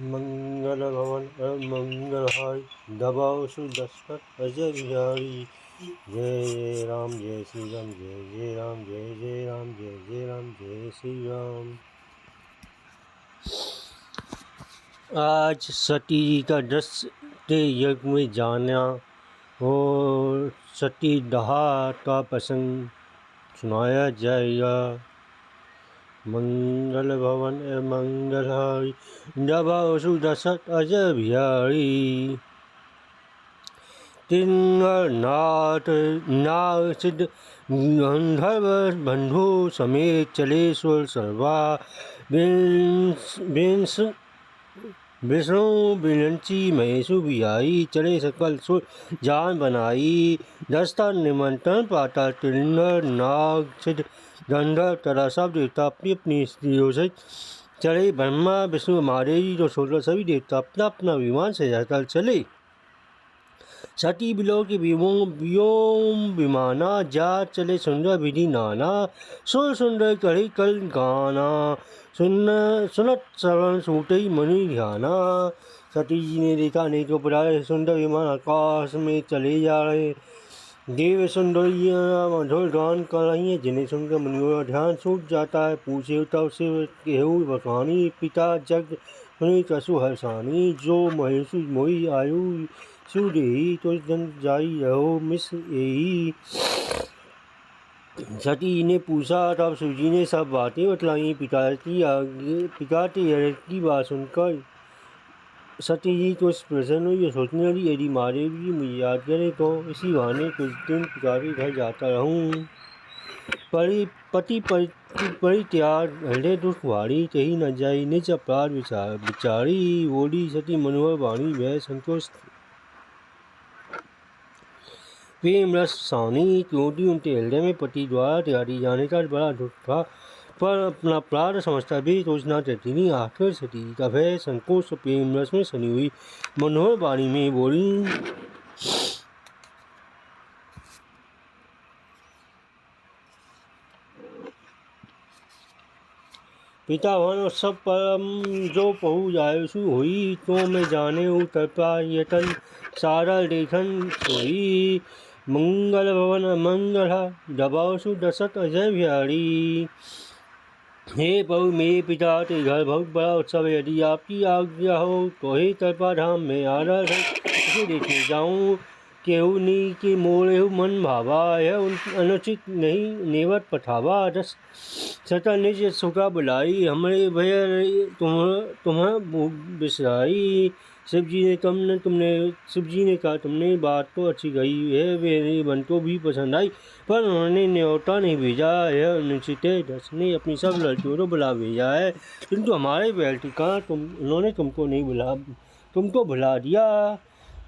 मंगल भवन मंगलहारी, दबाओ सुदशरथ अजय बिहारी। जय जय राम जय श्री राम, जय जय राम जय जय राम, जय जय राम जय श्री राम। आज सती जी का 10वें यज्ञ में जाना और सती दहा का प्रसंग सुनाया जाएगा। मंगल भवन मंगलहारी, दबाओ सुदशरथ अजय बिहारी। नाथ नाग सिद्ध गंधर्व बंधु समेत चले सुर सर्वा, विष्णु बिनंची महेशु बिहाई, चले सकल सुर जान बनाई। दस्ता निमंत्रण पाता किन्नर नाग सिद्ध गंधर्व तथा सब देवता अपनी अपनी स्त्रियों से चले। ब्रह्मा विष्णु महादेव तो छोड़कर सभी देवता अपना अपना विमान से जाकर चले। सती बिलो के व्योम विमाना, जा चले सुंदर विधि नाना। सुर सुंदर कढ़ी कल गाना, सुनत श्रवण सूटे मणि ध्याना। सती जी ने देखा नहीं तो प्रकार सुंदर विमान आकाश में चले जा रहे। देव सुंदरियाँ मधुर गान कर रही हैं, जिन्हें सुनकर मुनियों का ध्यान छूट जाता है। पूछे तब से केहू बखानी, पिता जग सुनी कसु हर्षानी। जो महेशु मोहि आयु सुदेही, तो जन जाई रहो मिस यही। सती जी ने पूछा तब शिवजी ने सब बातें बतलाई। पिता की बात सुनकर सती जी तो प्रसन्न हुई, सोचने लगी यदि महादेव जी मुझे याद करें तो इसी बहाने कुछ दिन पिता के घर जाता रहूं। पति परित्याग हृदय दुख भारी, कही न जाई निज अपराध विचारी। बोली सती मनोहर वाणी वह संतोष प्रेम रस सानी, क्योंकि उनके हृदय में पति द्वारा त्यागी जाने का बड़ा दुख था, पर अपना अपराध समझता भी सोचना चाहती नहीं। आखिर सती का भय संकोच प्रेम रस में सनी हुई मनोहर वाणी में बोली, पिता भवन उत्सव परम जो पहु जायसु हुई, तो मैं जाने कृपा यतन सारल देखन सोई। मंगल भवन मंगल दबाओ दशरथ अजय बिहारी। हे प्रभु मेरे पिता के घर बहुत बड़ा उत्सव है, यदि आपकी आज्ञा हो तो हे कृपा धाम में आदर उसे देखने जाऊं। केहू नी के मोरे मन भावा, यह अनुचित नहीं नेवत पठावा। दस सतल निज सुखा बुलाई, हमरे भय तुम्हें बिसराई। शिव जी ने कहा तुमने बात तो अच्छी कही है, मेरे मन को भी पसंद आई, पर उन्होंने न्योता नहीं भेजा। यह अनुचित है। दस ने अपनी सब लड़कियों को बुला भेजा है, किंतु हमारे बेटे का उन्होंने तुमको नहीं बुला, तुमको भुला दिया।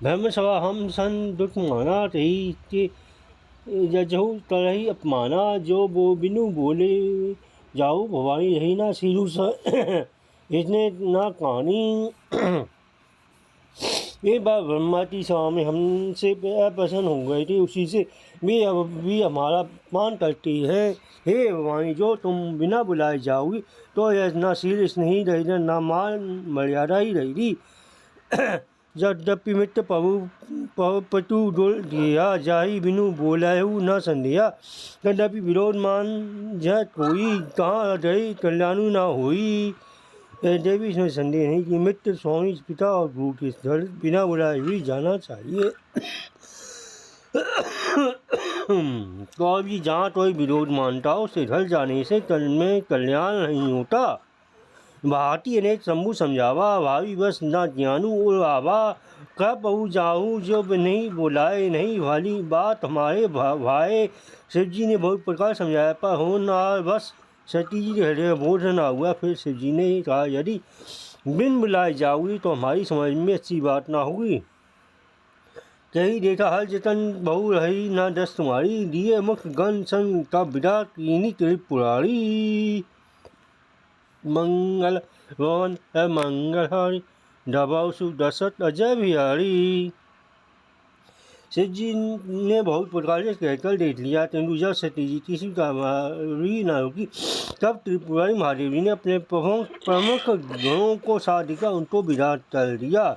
धर्म सभा हम सन दुख माना, तही के जजहु तरही अपमाना। जो वो बिनु बोले जाऊ भवानी रही ना सीरू इसने ना कहानी। एक बार ब्रह्मा की सभा में हमसे प्रसन्न हो गए थे, उसी से वे अब भी हमारा अपमान करती है। हे भवानी, जो तुम बिना बुलाए जाओगी तो यह ना शील स्नेही रहेगी ना मान मर्यादा ही रहेगी। यद्यपि मित्र पटु डोल दिया, जाही बिनु बोलायु न संदेहा। तदपि विरोध मान जह कोई, कहाँ रहे कल्याणु न होई। देवी इसमें संदेह नहीं कि मित्र स्वामी पिता और गुरु के स्थल बिना बुलाए हुए जाना चाहिए। तो अभी जहाँ कोई विरोध मानता हो उसे ढल जाने से तन में कल्याण नहीं होता। भाती अनेक शंभु समझावा, भावी बस ना ज्ञानू उड़ावा। कब बहु जाहू जो नहीं बुलाए, नहीं वाली बात हमारे भाई। शिव जी ने बहुत प्रकार समझाया, पर हो ना बस सती जी हृदय बोध न हुआ। फिर शिव जी ने कहा यदि बिन बुलाए जाओगी तो हमारी समझ में अच्छी बात ना होगी। कही देखा हर जतन बहु रही ना दस तुम्हारी, दिए मुख गण संग का विदा कीनी त्रिपुरारी। मंगल भवन मंगल हरि, दबाओ सुदशरथ अजय बिहारी। शिव जी ने बहुत प्रकार से कहकर देख लिया, किंतु जब सती जी किसी का मारी न रुकी, तब त्रिपुरारी महादेव जी ने अपने प्रमुख गणों को साधिका उनको विराट कर दिया।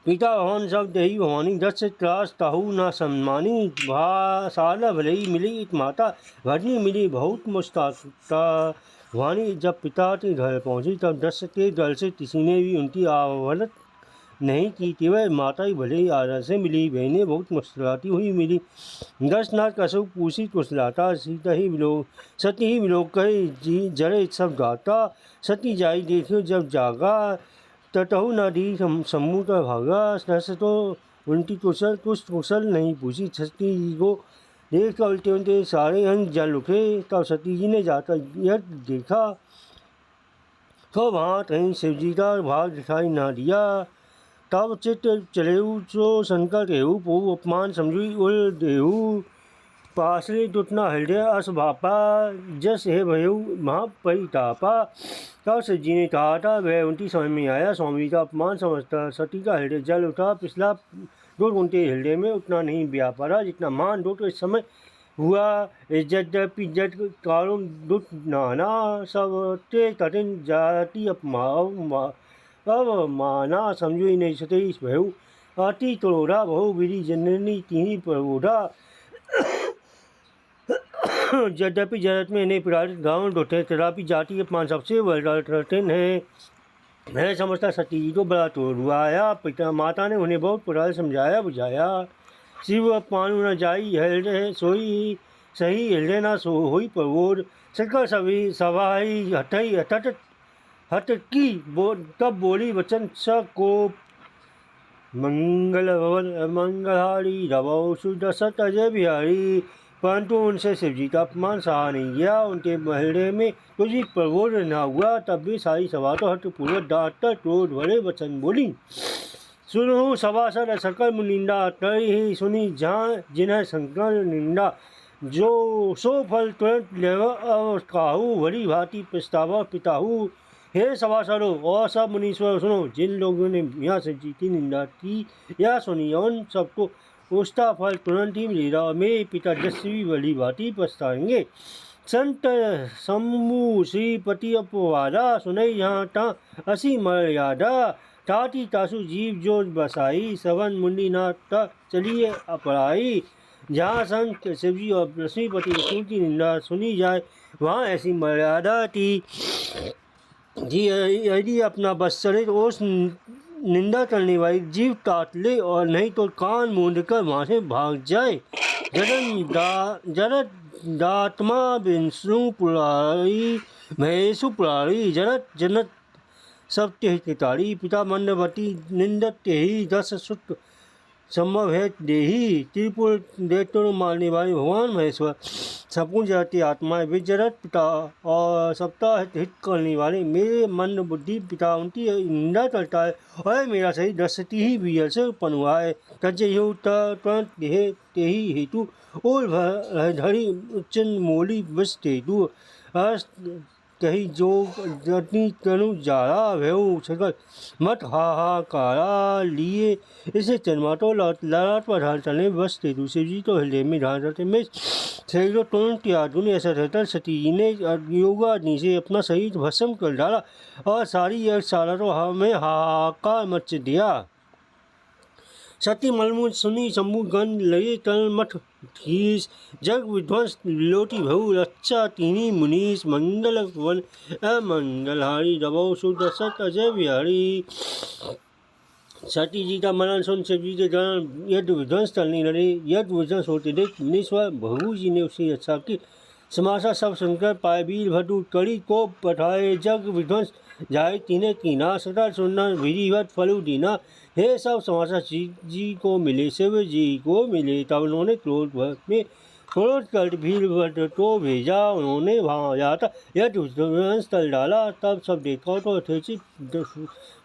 पिता भवन सब देही भवानी, दस त्रास ताहू न सम्मानी, साला भले ही मिली एक माता, भरनी मिली बहुत मुस्ताता भवानी। जब पिता के घर पहुंची तब दस के घर से किसी ने भी उनकी आवभगत नहीं की, केवल माता ही भले ही आदर से मिली, बहनें बहुत मुस्कुराती हुई मिली। दसनाथ कशुक पूछी कुशलाता, सीता ही विलोक सती ही विलोक कहे जी जरे सब गाता, सती जाई देखियो जब जागा, तटहु न दी सम्मू का भागा। दस तो उनकी कुछ कुशल नहीं पूछी, सती जी को देख कर उल्टे उल्टे सारे अंग जल उठे। तब सती जी ने जाकर यह देखा तो वहाँ कहीं शिवजी का भाग दिखाई न दिया। तब चित्त चलेऊ जो शंकर केहू, पो अपमान समझी उल देहू, पासरे दुटना हृदय अस भापा, जस हे भयऊ महापरितापा। तब शिव जी ने कहा था, वह उनकी समझ में आया, स्वामी का अपमान समझता सती का हृदय जल उठा। पिछला दुख उनके हृदय में उतना नहीं व्यापारा जितना मान दुख इस समय हुआ। यद्यपि इज्जत कारुण दुख नाना, सब ते कठिन जाति माना, समझो ही नहीं सते इस भयऊ, अति क्रोधा बहु विधि जननी तिनी प्रबोधा। यद्यपि जगत में इन्हें पीड़ित गाँव ढोटे, तथापि जाति अपमान सबसे बड़ा कठिन है। मैं समझता सती जी को बड़ा क्रोध हुआ आया। पिता माता ने उन्हें बहुत प्रकार समझाया बुझाया। शिव अपमान न जाई हृदय सोई, सही हृदय न सो होई प्रबोध, शंकर सभी सवाई हटई हट की तब बोली वचन स को, मंगल भवन मंगलहारी, रवौ सुदशरथ अजय बिहारी। परंतु उनसे शिव जी का अपमान सहा नहीं गया, उनके हृदय में कुछ भी प्रबोध न हुआ। तब भी सारी सभा तो हठपूर्वक डांटकर क्रोध भरे वचन बोली। सुनो सभासद सकल मुनिंदा, तरी ही सुनी जहाँ जिन्हें शंकर निंदा, जो सो फल तुरंत लेव काहू, भली भांति पछतावा पिताहू। हे सभासदों और सब मुनीश्वर सुनो, जिन लोगों ने यहाँ शिव जी की निंदा की या सुनी, उन सबको उसका फल तुरंत ही मिलेगा और मेरे पिता जस्वी भली भांति पछताएंगे। संत सम्मू श्रीपति अपवादा, सुनई यहाँ ता असी मर्यादा, ताती तासु जीव जो बसाई, सवन मुंडी नाथ चलिए अपराई। जहाँ संत शिवजी और लक्ष्मीपति विष्णु की निंदा सुनी जाए वहाँ ऐसी मर्यादा थी जी, यदि अपना बस चले तो उस निंदा करने वाली जीव काट ले और नहीं तो कान मूंद कर वहाँ से भाग जाए। जरत दात्मा विष्णु पुरारी महेशु पुरारी, जरत जनत सब तेहितारी, पिता मंदवती निंदत तेही, दस सुत संभव है देही। त्रिपुर दैत्यों मारने वाले भगवान महेश्वर, सपुन जाति आत्माएं विजरत पिता और सप्ताह हित करने वाले मेरे मन बुद्धि पिता उनकी निंदा करता है और मेरा सही दृष्टि ही बियल से उत्पन्न हुआ है। तजयु तुरंत तेही हेतु ओल धरी उच्चन मोली विष हेतु कही जो जटनी तनु जारा भेऊ सकल मत हाहाकारा लिए, इसे चरमाटो लाट पर ढाल चलने बस थे। दूसरे जी तो हृदय में ढाल चलते में शरीर तुरंत त्याग ने ऐसा रहता। सती जी ने योगाग्नि से अपना शरीर भस्म कर डाला और सारी एक सारा तो हमें हाहाकार मच दिया। सती मलमूल सुनी शंभु गण लगे तल मठ धीस, जग विध्वंस लोटी भऊ रक्षा तीनी मुनीस, मंगल वन अमंगलहारी, रवौ सुदशरथ अजय बिहारी। सती जी का मरण सुन शिव जी के गण यज्ञ विध्वंस करने लगे। यज्ञ विध्वंस होते देख मुनीश्वर भगु जी ने उसकी रक्षा की। समासा सब सुनकर पाए वीर भटू कड़ी को पठाए, जग विध्वंस जाए तीने कीना, सदा सुनना विधिवत फलु दीना। हे सब समासा जी को मिले, शिव जी को मिले। तब उन्होंने क्रोध कर भीड़ भट को भेजा, उन्होंने वहाँ जाता यज्ञ विध्वंस कर डाला। तब सब देखा तो यथोचित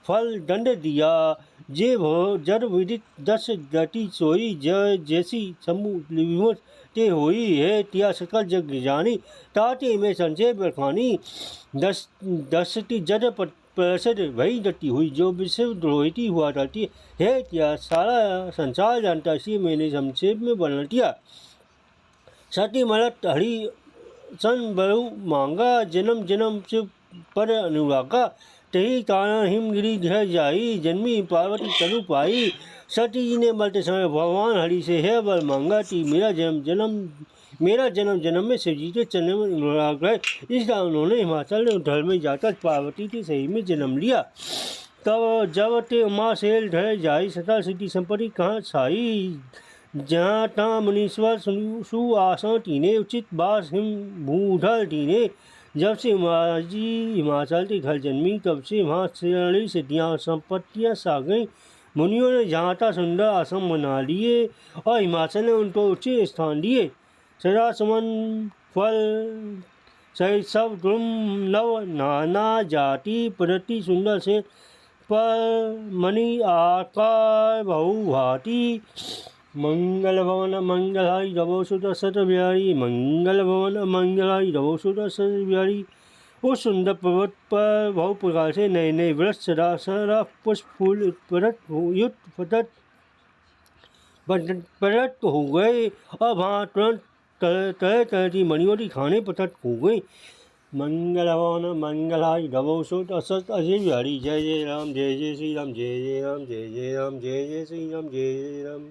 फल दंड दिया। जे भो जड़ विदित दस गति सोई, जय जैसी समूह विमोच ते होई है, तिया सकल जग जानी, ताते में संजय बखानी। दसती जड़ प्रसद वही डटी हुई जो विश्व द्रोहिती हुआ करती है। क्या सारा संसार जानता, इसी मैंने संक्षेप में वर्णन किया। सती मलत हरि सन बहु मांगा, जन्म जन्म से पर अनुरागा। तही कारण हिमगिरी घर जाई, जन्मी पार्वती तनु पाई। सती जी ने मरते समय भगवान हरि से है वर मांगा कि मेरा जन्म जन्म में शिव जी के चरण में अनुराग है। इसलिए उन्होंने हिमाचल उद्धर में जाकर पार्वती के शरीर में जन्म लिया। तब जब ते उमा सेल ढल जाई, सकल सिद्धि संपत्ति कहाँ छाई। जहाँ तहाँ मुनीश्वर सुआसन टीने, उचित बास हिम भूधर टीने। जब से जी हिमाचल के घर जन्मी, तब से वहाँ श्रेणी सिद्धियाँ संपत्तियाँ सा गईं। मुनियों ने जहाँ तहाँ सुंदर आश्रम बना लिए और हिमाचल ने उनको उच्च स्थान दिए। सदा सुमन फल सहित सब गुण नव नाना जाति प्रति सुंदर से पर मणि आकार बहु भांति। मंगल भवन मंगलाई रवो सुत सत बिहारी, मंगल भवन मंगलाई रवो सुत सत बिहारी। उस सुंदर पर्वत पर बहु प्रकार से नए नए वृक्ष सदा सदा पुष्प फूल प्रकट हो गए और वहाँ तुरंत तरह तरह की मणियों की खाने प्रकट हो गई। मंगल भवन मंगलाई रवो सुत असत अजय बिहारी। जय जय राम जय जय श्री राम, जय जय राम जय जय राम, जय जय श्री राम, जय जय राम।